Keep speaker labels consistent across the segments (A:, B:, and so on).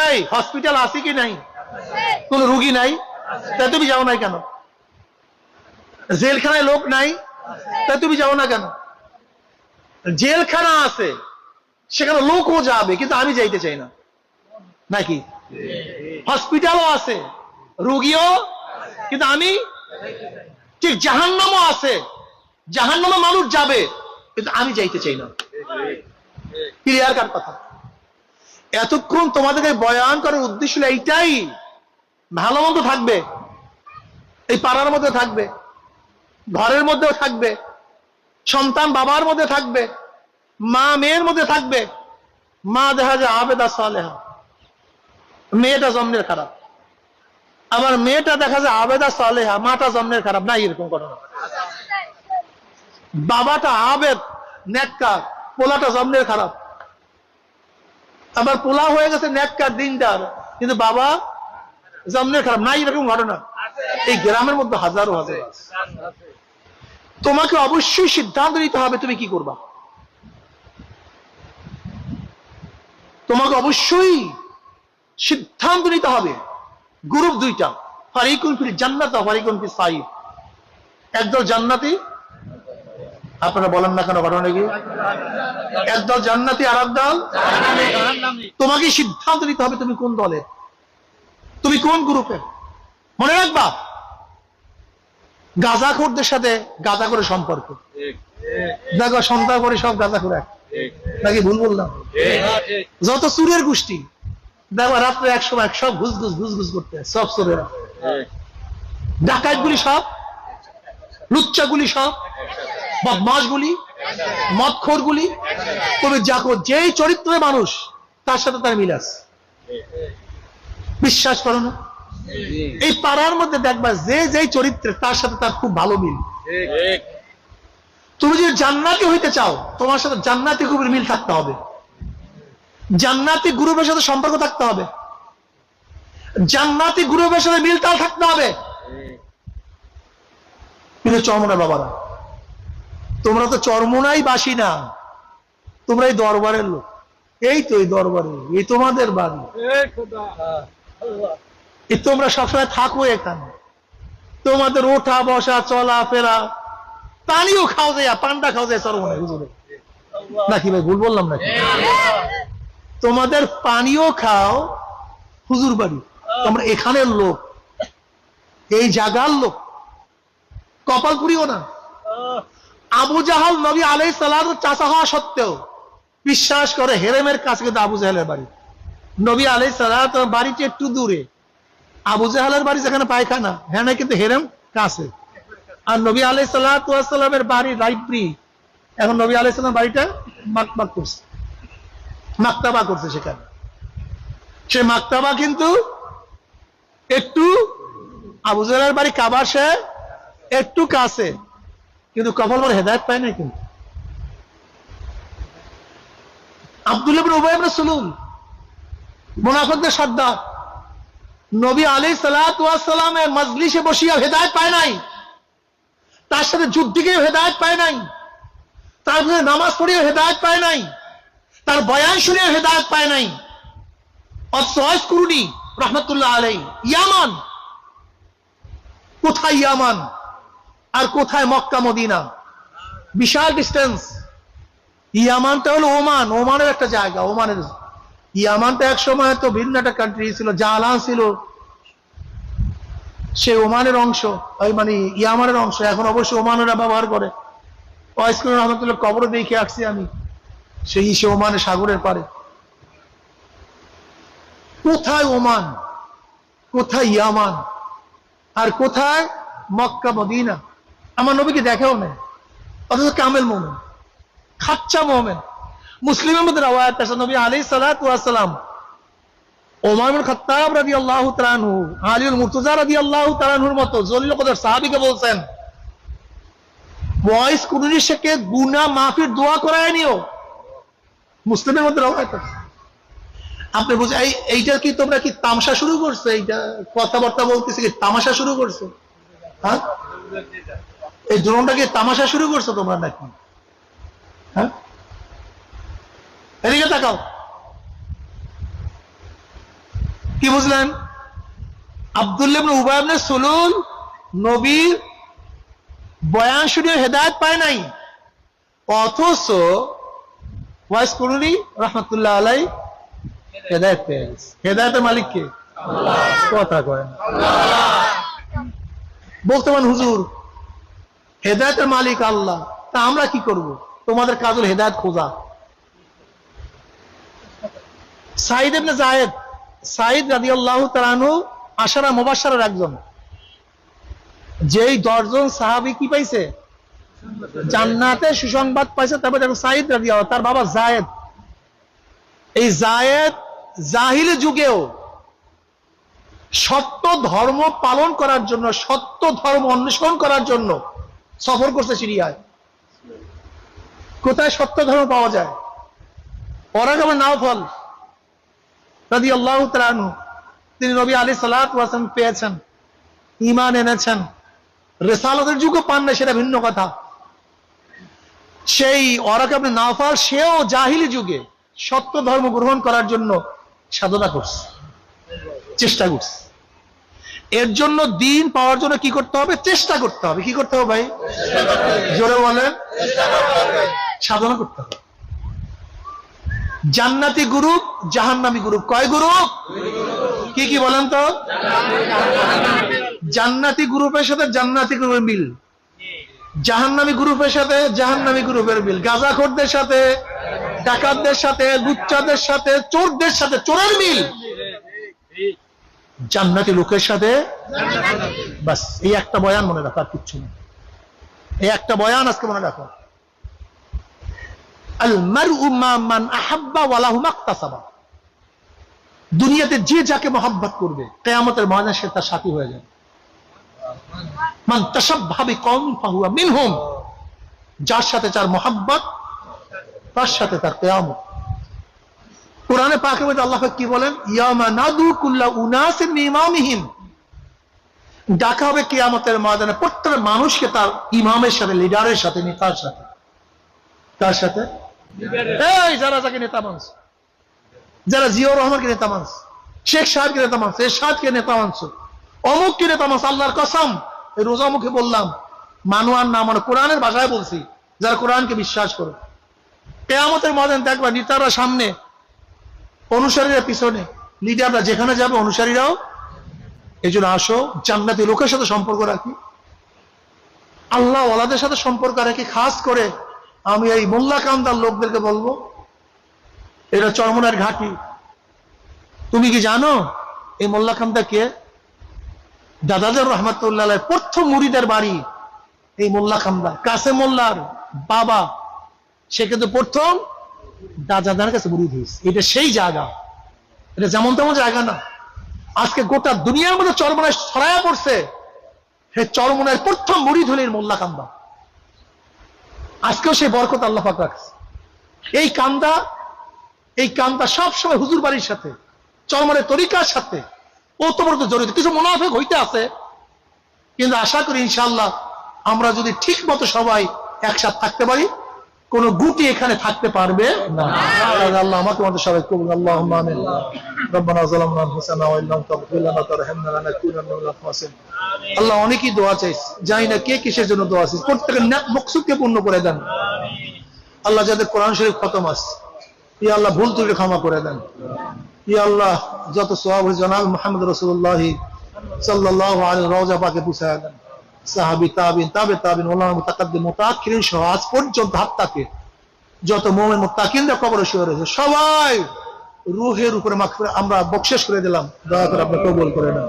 A: এই হসপিটাল আছে কি নাই? কোন রুগী নাই, তাই তুমি যাও না কেন? জেলখানায় লোক নাই, তাই তুমি যাও না কেন? জেলখানা আছে, সেখানে লোকও যাবে, কিন্তু আমি যাইতে চাই না, নাকি? হসপিটালও আছে, রুগীও, কিন্তু আমি, ঠিক জাহান্নামও আছে, জাহান্নামে মানুষ যাবে, কিন্তু আমি যাইতে চাই না। ক্লিয়ার কার কথা? এতক্ষণ তোমাদেরকে বয়ান করার উদ্দেশ্য এইটাই, ভালো মন্দ থাকবে, এই পাড়ার মধ্যে থাকবে, ঘরের মধ্যেও থাকবে, সন্তান বাবার মধ্যে থাকবে, মা মেয়ের মধ্যে থাকবে। মা দেখা যায় আবেদা সালেহা, মেয়েটা জন্মের খারাপ, আবার মেয়েটা দেখা যায় আবেদা সালেহা, মাটা জন্মের খারাপ, না এরকম ঘটনা। বাবাটা আবেদ নেককার, পোলাটা জন্মের খারাপ, আবার পোলা হয়ে গেছে নেককার দিনদার, কিন্তু বাবা জন্মের খারাপ, না এরকম ঘটনা এই গ্রামের মধ্যে হাজারো হাজার। তোমাকে অবশ্যই সিদ্ধান্ত নিতে হবে তুমি কি করবা। তোমাকে অবশ্যই সিদ্ধান্ত নিতে হবে। গ্রুপ দুইটা, ফারিকুন ফিল জান্নাত ওয়া ফারিকুন ফিস সাইর। একদল জান্নাতি, আপনারা বলেন না কেন ঘটনা কি? একদল জান্নাতি আর একদল জাহান্নামী। তোমাকে সিদ্ধান্ত নিতে হবে তুমি কোন দলে, তুমি কোন গ্রুপে। মনে রাখবা, গাঁজাখোরদের সাথে গাঁজা করে সম্পর্ক, দেখো সন্তান করে সব গাঁজা করে, নাকি ভুল বললাম? যত চুরের গোষ্ঠী দেখো রাত্রে একসময় সব ঘুষ ঘুষ ঘুষ ঘুষ করতে, সব চোরেরা, ডাকাত গুলি সব, লুচ্চা গুলি সব, বদমাশ গুলি, মদখোর গুলি, তুমি দেখো যেই চরিত্রের মানুষ তার সাথে তার মিল আছে। বিশ্বাস করো না, এই পাড়ার মধ্যে দেখবা যে যেই চরিত্রের তার সাথে তার খুব ভালো মিল। তুমি যদি জান্নাতি হইতে চাও, তোমার সাথে জান্নাতি গ্রুপের মিল থাকতে হবে, জান্নাতি গ্রুপের সাথে সম্পর্ক থাকতে হবে, জান্নাতি গ্রুপের সাথে মিল তাল থাকতে হবে। কিন্তু চরমনা বাবারা, তোমরা তো চরমনাই বাসি না, তোমরা এই দরবারের লোক। এই তো এই দরবারে, এই তোমাদের বাড়ি, এই তোমরা সবসময় থাকো এখানে, তোমাদের ওঠা বসা চলা ফেরা, পানিও খাও যায়, পান্ডা খাও যায় চরমনায়, হুজুরে নাকি ভাই ভুল বললাম নাকি? তোমাদের পানিও খাও হুজুর বাড়ি, তোমরা এখানের লোক, এই জায়গার লোক, কপাল পুরিও না। আবু জাহাল নবী আলাইহিস সালাম চাচা হওয়া সত্ত্বেও বিশ্বাস করে হেরেমের কাছে, কিন্তু আবু জাহালের বাড়ি, নবী আলাইহিস সালাম বাড়িটি একটু দূরে, আবু জাহালের বাড়ি যেখানে পায়খানা, হ্যাঁ কিন্তু হেরেম কাছে, আর নবী আলাইহিস সালামের বাড়ি লাইব্রেরি। এখন নবী আলাইহিস সালাম বাড়িটা মাকমাক করছে, মাকতাবা করছে, সেখানে সে মাকতাবা কিন্তু একটু আবু জাহেলের বাড়ি কাবার সে একটু কাছে, কিন্তু কপাল বলে হেদায়েত পায় না। কিন্তু আব্দুল্লাহ ইবনে উবাই ইবনে সুলুল, মুনাফিকদের সর্দার, নবী আলাইহিস সালামের মজলিসে বসিয়া হেদায়েত পায় নাই, তার সাথে যুদ্ধে গিয়ে হেদায়েত পায় নাই, তার সাথে নামাজ পড়িয়ে হেদায়েত পায় নাই, তার বয়ান শুনে হেদায়েত পায় নাই। অসওয়াস কুরুনি রাহমাতুল্লাহ আলাইহি, ইয়ামান, কোথায় ইয়ামান আর কোথায় মক্কা মদিনা, বিশাল ডিস্টেন্স। ইয়ামানটা হলো ওমান, ওমানের একটা জায়গা, ওমানের, ইয়ামানটা এক সময় তো ভিন্ন একটা কান্ট্রি ছিল, জালান ছিল, সে ওমানের অংশ, ওই মানে ইয়ামানের অংশ, এখন অবশ্যই ওমানেরা ব্যবহার করে। ওয়াইস কুরুনি রাহমাতুল্লাহ কবর দেখে আসছি আমি, সেই সে ওমানের সাগরের পারে। কোথায় ওমান, কোথায় ইয়ামান, আর কোথায় মক্কা মদিনা, আমার নবীকে দেখেও নেই, অথচ কামেল মোমেন, খাচ্চা মোমেন। মুসলিমের মধ্যে রাওয়ায়াত আছে, নবী আলাইহিস সালাতু ওয়াস সালাম ওমর ইবনে খাত্তাব রাদিয়াল্লাহু তাআলা আনহু, আলীউল মুর্তজা রাদিয়াল্লাহু তাআলা আনহুর মতো জলিল কদর সাহাবীকে বলছেন, ওয়াইস কুরুনির সাথে গুনাহ মাফির দোয়া করায় নিও। মুসলিমের মধ্যে রাওয়ায়াত আছে। আপনি বুঝে এইটা কি তোমরা কি তামাশা শুরু করছো? এইটা কথাবার্তা বলতেছে কি তামাশা শুরু করছো? হ্যাঁ, এই জোনটা কি তামাশা শুরু করছো তোমরা নাকি? হ্যাঁ, এদিকে তাকাও। কি বুঝলেন? আব্দুল্লাহ ইবনে উবাই ইবনে সুলুল নবীর বয়ান শুনে হেদায়েত পায় নাই, অথচ ওয়াইস কুরুনি রাহমাতুল্লাহ আলাইহি হেদায়েত পেয়ে গেছে। হেদায়েতের মালিক কে? আল্লাহ। কথা কয় না। বর্তমান হুজুর হেদায়েতের মালিক আল্লাহ, তা আমরা কি করব? তোমাদের কাজ হলো হেদায়েত খোঁজা। সাঈদ ইবনে যায়েদ, সাঈদ রাদিয়াল্লাহু তাআলা আনহু আশারা মুবাশশারার একজন, যেই 10 জন সাহাবী কি পাইছে? জান্নাতে সুসংবাদ পাইছে। তারপরে দেখো সাঈদ রাদিয়াল্লাহু, তার বাবা যায়েদ। এই যায়েদ জাহিলি যুগেও সত্য ধর্ম পালন করার জন্য, সত্য ধর্ম অন্বেষণ করার জন্য সফর করছে সিরিয়ায়। কোথায় সত্য ধর্ম পাওয়া যায়? ওরাকা ইবনে নাওফল রাদিয়াল্লাহু তাআলা আনহু, তিনি নবী আলাইহিস সালাতু ওয়াস সালাম পেয়েছেন, ঈমান এনেছেন, রিসালাতের যুগে পান না সেটা ভিন্ন কথা। সেই ওরাকা ইবনে নাওফল সেও জাহিলি যুগে সত্য ধর্ম গ্রহণ করার জন্য সাধনা করছে, চেষ্টা করছে। এর জন্য দিন পাওয়ার জন্য কি করতে হবে? চেষ্টা করতে হবে। কি করতে হবে ভাই? জোরে বলেন। সাধনা করতে হবে। জান্নাতি গ্রুপ, জাহান্নামী গ্রুপ। কয় গ্রুপ? কি কি বলেন তো? জান্নাতি গ্রুপের সাথে জান্নাতি গ্রুপের মিল, জাহান্নামী গ্রুপের সাথে জাহান্নামী গ্রুপের মিল, গাঁজাখোরদের সাথে, ডাকাতদের সাথে, লুচ্চাদের সাথে, চোরদের সাথে চোরের মিল, জান্নাতি লোকের সাথে। বাস এই একটা বয়ান মনে রাখো, আর কিচ্ছু না। এই একটা বয়ান আজকে মনে রাখো। আল মারউ মা মান আহাব্বা ওয়া লাহু মাকতাসাবা। দুনিয়াতে যে যাকে মহব্বত করবে, কিয়ামতের ময়দানে সে তার সাথী হয়ে যাবে। মান তাশাব্বাহা বিকওমিন ফাহুয়া মিনহুম। যার সাথে যার মহব্বত, তার সাথে তার কিয়ামত। কোরআনে পাকের মধ্যে আল্লাহ পাক কি বলেন? ইয়ামা নাদু কুল্লা উনাসিন বিইমামিহিম। ডাকা হবে কিয়ামতের ময়দানে প্রত্যেক মানুষকে তার ইমামের সাথে, লিডারের সাথে, নেতার সাথে। তার সাথে এই যারা যাকে নেতা মানছ, যারা জিয়াউর রহমানকে নেতা মানছ, শেখ সাহেবকে নেতা মানছ, এরশাদকে নেতা মানছ, অমুককে নেতা মানছ, আল্লাহর কসম এই রোজা মুখে বললাম, মানু আর না মানে কোরআনের ভাষায় বলছি, যারা কোরআনকে বিশ্বাস করে, কিয়ামতের ময়দানে দেখবা নেতারা সামনে, অনুসারীরা পিছনে, লিডাররা যেখানে যাবে অনুসারীরাও। এই জন্য আসো জান্নাতি লোকের সাথে সম্পর্ক রাখি, আল্লাহ ওয়ালাদের সাথে সম্পর্ক রাখি। খাস করে আমি এই মোল্লা কান্দার লোকদেরকে বলবো, এটা চরমনার ঘাঁটি। তুমি কি জানো এই মোল্লা কান্দা কে? দাদাজান রহমাতুল্লাহ আলাইহির প্রথম মুরিদের বাড়ি এই মোল্লা কান্দা। কাসেম মোল্লার বাবা সে কিন্তু প্রথম দাদাজানের কাছে মুরিদ হয়েছে। এটা সেই জায়গা, এটা যেমন তেমন জায়গা না। আজকে গোটা দুনিয়ার মধ্যে চরমনায় ছড়ায়া পড়ছে, সে চরমনায় প্রথম মুরিদ হলেন মোল্লা কান্দা। আজকেও সেই বরকত আল্লাহ পাক রাখছে। এই কান্দা সবসময় হুজুর বাড়ির সাথে, চরমনের তরিকার সাথে ওতপ্রোত জড়িত। কিছু মুনাফিক হইতে আছে, কিন্তু আশা করি ইনশাআল্লাহ আমরা যদি ঠিক মতো সবাই একসাথে থাকতে পারি, কোন গুটি এখানে থাকতে পারবে না। আল্লাহ আমাকে আমাদের সবাই কবুল। আল্লাহুম্মা আমিন। রব্বানা যালামনা আনফুসানা ওয়া ইল্লাম তাগফির লানা ওয়া তারহামনা লানাকুনান্না মিনাল খাসিরিন। আল্লাহ অনেকেই দোয়া চাইছে, জানি না কে কিসের জন্য দোয়া চাইছে, প্রত্যেকের নেক মকসুদকে পূর্ণ করে দেন। আল্লাহ যাদের কোরআন শরীফ খতম আছে, ইয়া আল্লাহ ভুল ত্রুটি ক্ষমা করে দেন। ইয়া আল্লাহ যত সওয়াব হয়েছে জনাব মুহাম্মদ রাসূলুল্লাহ সাল্লাল্লাহু আলাইহি রওজা পাকে পৌঁছায় দেন। সাহাবী, তাবিন, তাবে তাবিন, উলামা, মুতাকাদ্দিম, মুতাআখিরিন সহ আজ পর্যন্ত হাত্তাকে যত মুমিন মুত্তাকিনরা কবরে শুয়ে রয়েছে, সবাই রূহের উপরে মাগফিরাত আমরা বকশিশ করে দিলাম। দয়া করে আপনি কবুল করে নেন।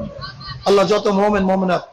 A: আল্লাহ যত মুমিন মুমিনাত